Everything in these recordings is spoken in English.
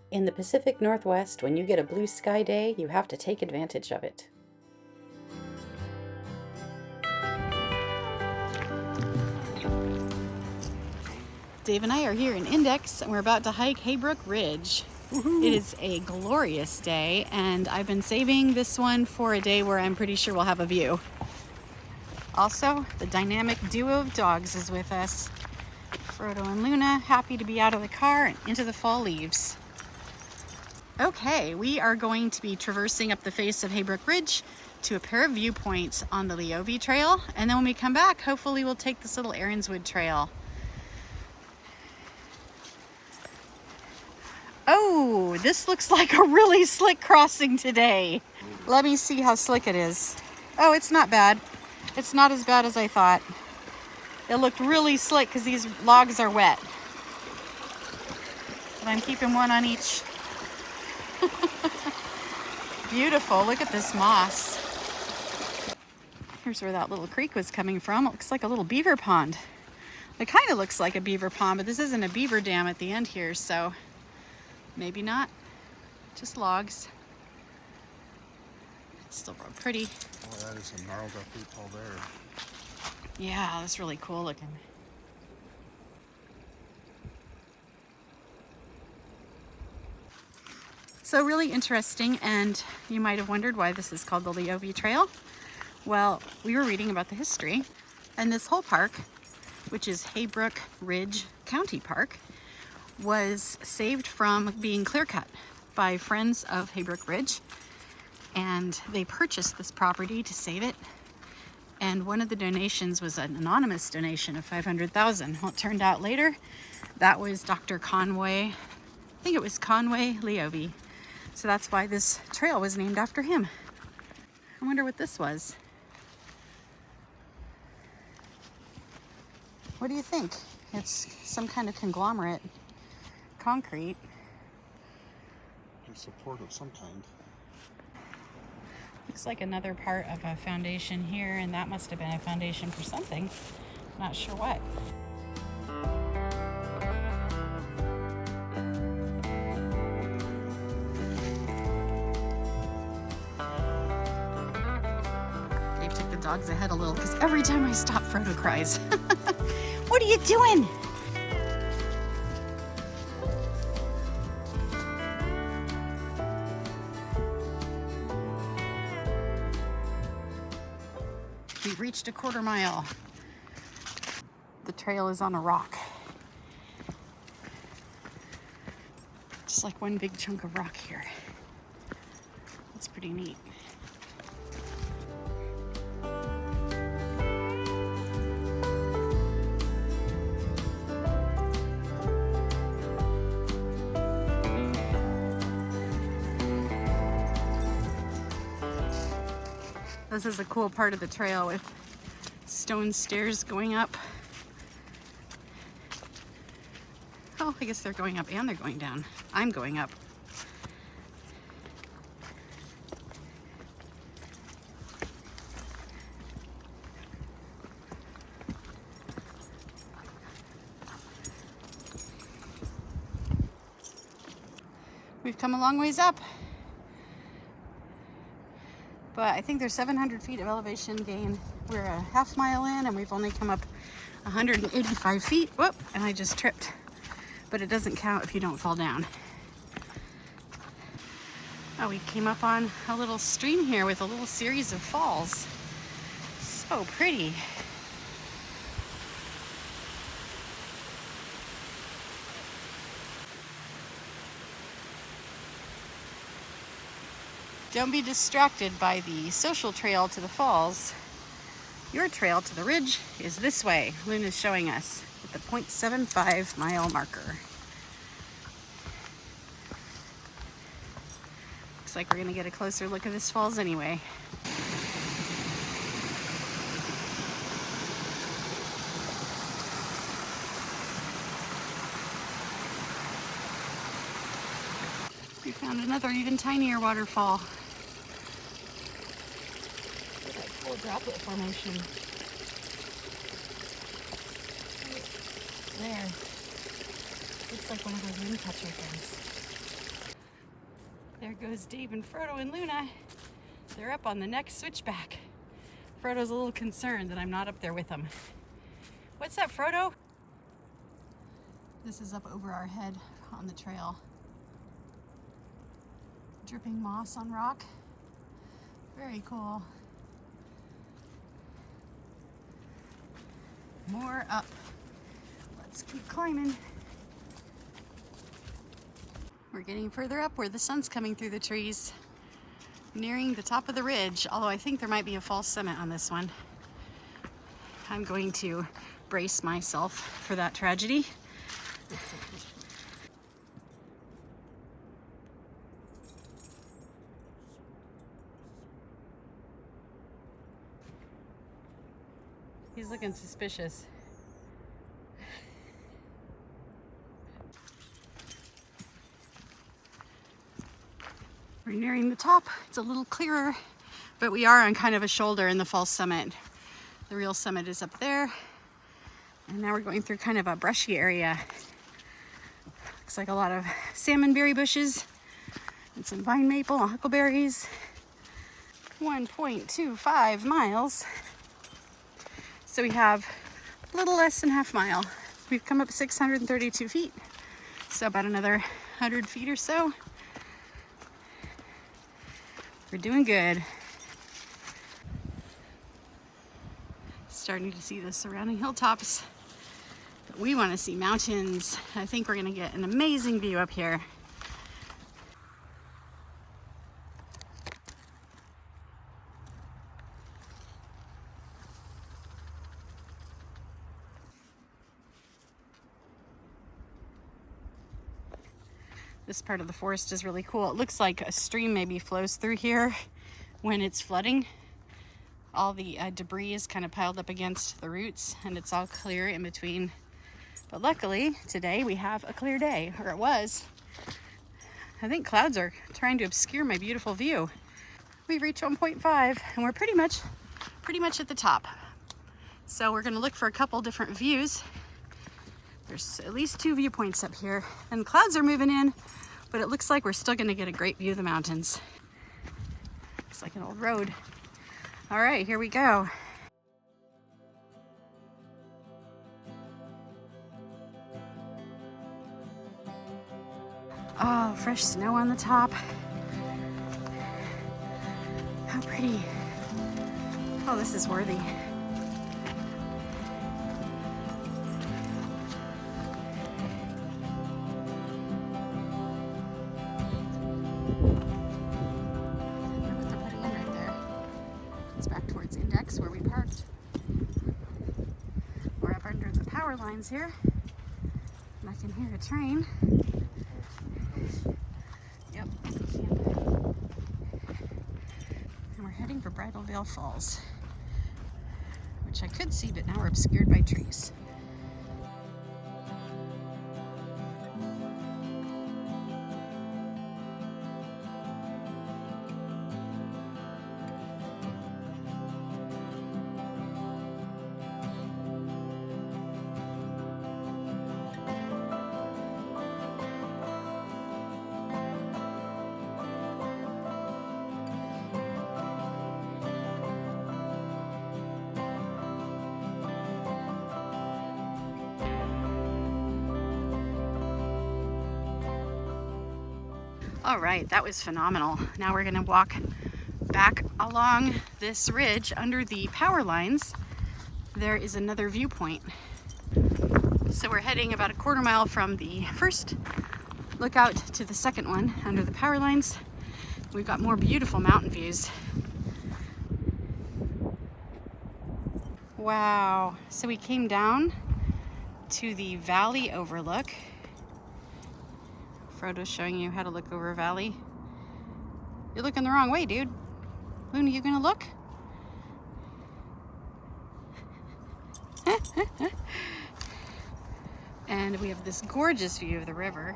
In the Pacific Northwest, when you get a blue sky day, you have to take advantage of it. Dave and I are here in Index, and we're about to hike Heybrook Ridge. Woohoo. It is a glorious day, and I've been saving this one for a day where I'm pretty sure we'll have a view. Also, the dynamic duo of dogs is with us. Frodo and Luna, happy to be out of the car and into the fall leaves. Okay, we are going to be traversing up the face of Heybrook Ridge to a pair of viewpoints on the Leovi Trail, and then when we come back, hopefully we'll take this little Aaronswood Trail. Oh, this looks like a really slick crossing today. Let me see how slick it is. Oh, it's not bad. It's not as bad as I thought. It looked really slick because these logs are wet. But I'm keeping one on each. Beautiful, look at this moss. Here's where that little creek was coming from. It looks like a little beaver pond. It kind of looks like a beaver pond, but this isn't a beaver dam at the end here, so maybe not. Just logs. It's still real pretty. Oh, that is some gnarled up people there. Yeah, that's really cool looking. So really interesting, and you might have wondered why this is called the Leovi Trail. Well, we were reading about the history, and this whole park, which is Heybrook Ridge County Park, was saved from being clear-cut by friends of Heybrook Ridge, and they purchased this property to save it. And one of the donations was an anonymous donation of $500,000. Well, it turned out later that was Dr. Conway, I think it was Conway Leovi. So that's why this trail was named after him. I wonder what this was. What do you think? It's some kind of conglomerate. Concrete. A support of some kind. Looks like another part of a foundation here, and that must have been a foundation for something. Not sure what. Dave took the dogs ahead a little because every time I stop, Frodo cries. What are you doing? We've reached a quarter mile. The trail is on a rock. Just like one big chunk of rock here. That's pretty neat. This is a cool part of the trail with stone stairs going up. Oh, I guess they're going up and they're going down. I'm going up. We've come a long ways up. But I think there's 700 feet of elevation gain. We're a half mile in and we've only come up 185 feet. Whoop, and I just tripped. But it doesn't count if you don't fall down. Oh, we came up on a little stream here with a little series of falls. So pretty. Don't be distracted by the social trail to the falls. Your trail to the ridge is this way. Luna's showing us at the 0.75 mile marker. Looks like we're gonna get a closer look at this falls anyway. We found another even tinier waterfall. Cool droplet formation. There. Looks like one of those wind catcher things. goes Dave and Frodo and Luna. They're up on the next switchback. Frodo's a little concerned that I'm not up there with him. What's that, Frodo? This is up over our head on the trail. Dripping moss on rock. Very cool. More up. Let's keep climbing. We're getting further up where the sun's coming through the trees. Nearing the top of the ridge, although I think there might be a false summit on this one. I'm going to brace myself for that tragedy. He's looking suspicious. We're nearing the top. It's a little clearer, but we are on kind of a shoulder in the false summit. The real summit is up there. And now we're going through kind of a brushy area. Looks like a lot of salmonberry bushes and some vine maple and huckleberries. 1.25 miles. So we have a little less than half mile. We've come up 632 feet. So about another 100 feet or so. We're doing good. Starting to see the surrounding hilltops. But we want to see mountains. I think we're going to get an amazing view up here. This part of the forest is really cool. It looks like a stream maybe flows through here when it's flooding. All the debris is kind of piled up against the roots and it's all clear in between. But luckily today we have a clear day, or it was. I think clouds are trying to obscure my beautiful view. We've reached 1.5 and we're pretty much at the top. So we're gonna look for a couple different views. There's at least 2 viewpoints up here and clouds are moving in, but it looks like we're still gonna get a great view of the mountains. Looks like an old road. All right, here we go. Oh, fresh snow on the top. How pretty. Oh, this is worthy. Where we parked. We're up under the power lines here, and I can hear a train. Yep, I can see him. And we're heading for Bridal Veil Falls, which I could see, but now we're obscured by trees. All right, that was phenomenal. Now we're gonna walk back along this ridge under the power lines. There is another viewpoint. So we're heading about a quarter mile from the first lookout to the second one under the power lines. We've got more beautiful mountain views. Wow, so we came down to the valley overlook. Frodo's showing you how to look over a valley. You're looking the wrong way, dude. Luna, you gonna look? And we have this gorgeous view of the river.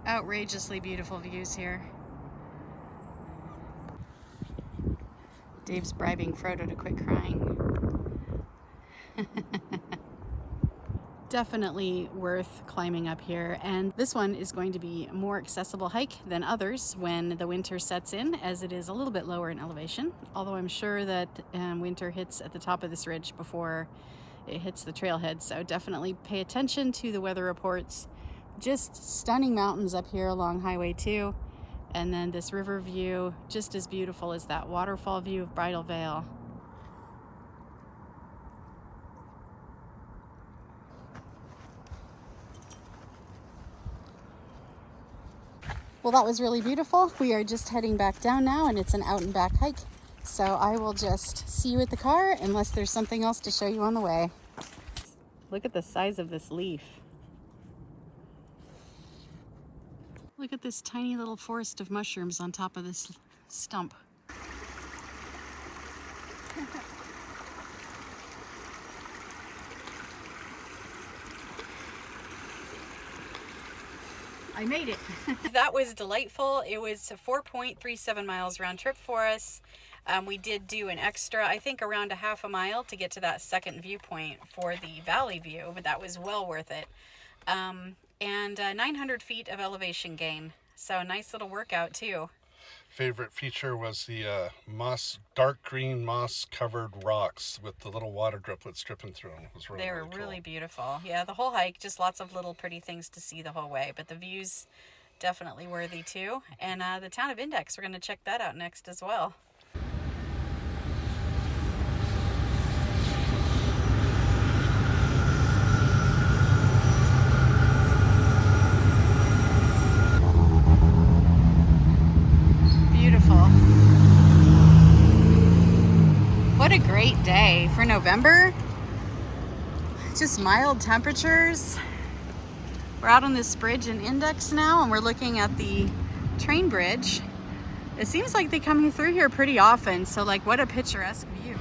Outrageously beautiful views here. Dave's bribing Frodo to quit crying. Definitely worth climbing up here, and this one is going to be a more accessible hike than others when the winter sets in, as it is a little bit lower in elevation, although I'm sure that winter hits at the top of this ridge before it hits the trailhead, so definitely pay attention to the weather reports. Just stunning mountains up here along Highway 2, and then this river view, just as beautiful as that waterfall view of Bridal Veil. Well, that was really beautiful. We are just heading back down now, and it's an out and back hike. So I will just see you at the car unless there's something else to show you on the way. Look at the size of this leaf. Look at this tiny little forest of mushrooms on top of this stump. I made it. That was delightful. It was 4.37 miles round trip for us. We did do an extra, I think around a half a mile to get to that second viewpoint for the valley view, but that was well worth it. And 900 feet of elevation gain. So a nice little workout too. Favorite feature was the dark green moss covered rocks with the little water driplets dripping through them. It was really, they were really really cool. beautiful. Yeah, the whole hike, just lots of little pretty things to see the whole way, but the views definitely worthy too. And the town of Index, we're going to check that out next as well. What a great day for November. Just mild temperatures. We're out on this bridge in Index now, and we're looking at the train bridge. It seems like they come through here pretty often, so like what a picturesque view.